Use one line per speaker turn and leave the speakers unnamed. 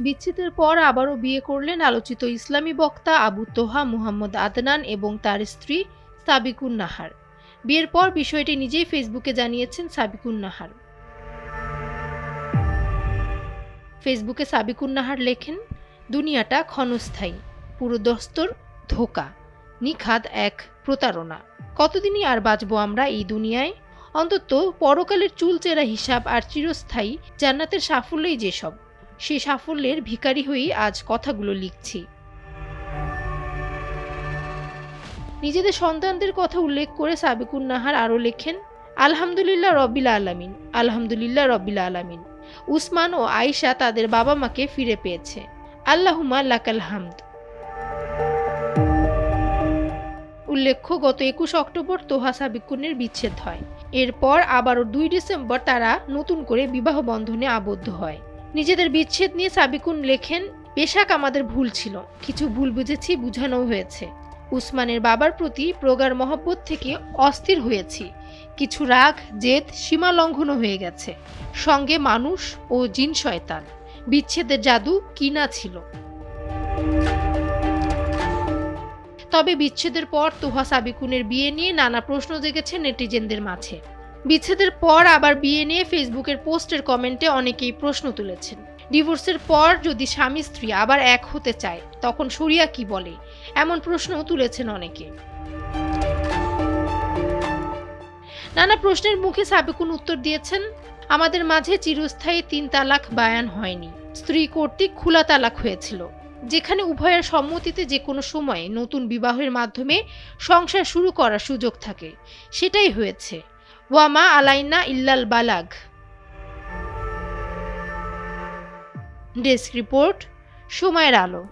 বিচ্ছেদের পর আবারও বিয়ে করলেন আলোচিত ইসলামী বক্তা আবু তোহা মুহাম্মদ আদনান এবং তার স্ত্রী সাবিকুন নাহার। বিয়ের পর বিষয়টি নিজেই ফেসবুকে জানিয়েছেন সাবিকুন নাহার। ফেসবুকে সাবিকুন নাহার লেখেন, দুনিয়াটা ক্ষণস্থায়ী, পুরো দস্তর ধোঁকা, নিখাদ এক প্রতারণা। কতদিনই আর বাঁচবো আমরা এই দুনিয়ায়? অন্তত পরকালের চুলচেরা হিসাব আর চিরস্থায়ী জান্নাতের সাফল্যই যেসব, সে সাফল্যের ভিখারি হয়েই আজ কথাগুলো লিখছি। নিজেদের সন্তানদের কথা উল্লেখ করে সাবিকুন নাহার আরও লেখেন, আলহামদুলিল্লাহ রব্বিল আলামিন, আলহামদুলিল্লাহ রব্বিল আলামিন। উসমান ও আয়েশা তাদের বাবা মাকে ফিরে পেয়েছে। আল্লাহুম্মা লাকাল হামদ। উল্লেখ্য, গত 21 অক্টোবর তোহা সাবিকুনের বিচ্ছেদ হয়। এরপর আবারও 2 ডিসেম্বর তারা নতুন করে বিবাহ বন্ধনে আবদ্ধ হয়। নিজেদের বিচ্ছেদ নিয়ে সাবিকুন লেখেন, বেশাক আমাদের ভুল ছিল, কিছু ভুল বুঝেছি, বুঝানোও হয়েছে। উসমানের বাবার প্রতি প্রগাঢ় মহব্বত থেকে অস্থির হয়েছি। কিছু রাগ জেদ সীমা লঙ্ঘনও হয়ে গেছে। সঙ্গে মানুষ ও জিন শয়তান। বিচ্ছেদের জাদু কি না ছিল। তবে বিচ্ছেদের পর তোহা সাবিকুনের বিয়ে নিয়ে নানা প্রশ্ন জেগেছে নেটিজেনদের মাঝে। বিচ্ছেদের পর আবার বিয়ে নিয়ে ফেসবুকের পোস্টের কমেন্টে অনেকেই প্রশ্ন তুলেছেন। ডিভোর্সের পর যদি স্বামী স্ত্রী আবার এক হতে চায় তখন শরিয়া কি বলে, এমন প্রশ্নও তুলেছেন অনেকে। নানা প্রশ্নের মুখে সাবিকুন উত্তর দিয়েছেন, আমাদের মাঝে চিরস্থায়ী 3 তালাক বায়ান হয়নি, স্ত্রী কর্তৃক খোলা তালাক হয়েছিল, যেখানে উভয়ের সম্মতিতে যে কোনো সময়ে নতুন বিবাহের মাধ্যমে সংসার শুরু করার সুযোগ থাকে, সেটাই হয়েছে। ওয়ামা আলাইনা ইল্লাল বালাগ। ডেস্ক রিপোর্ট, সময়ের আলো।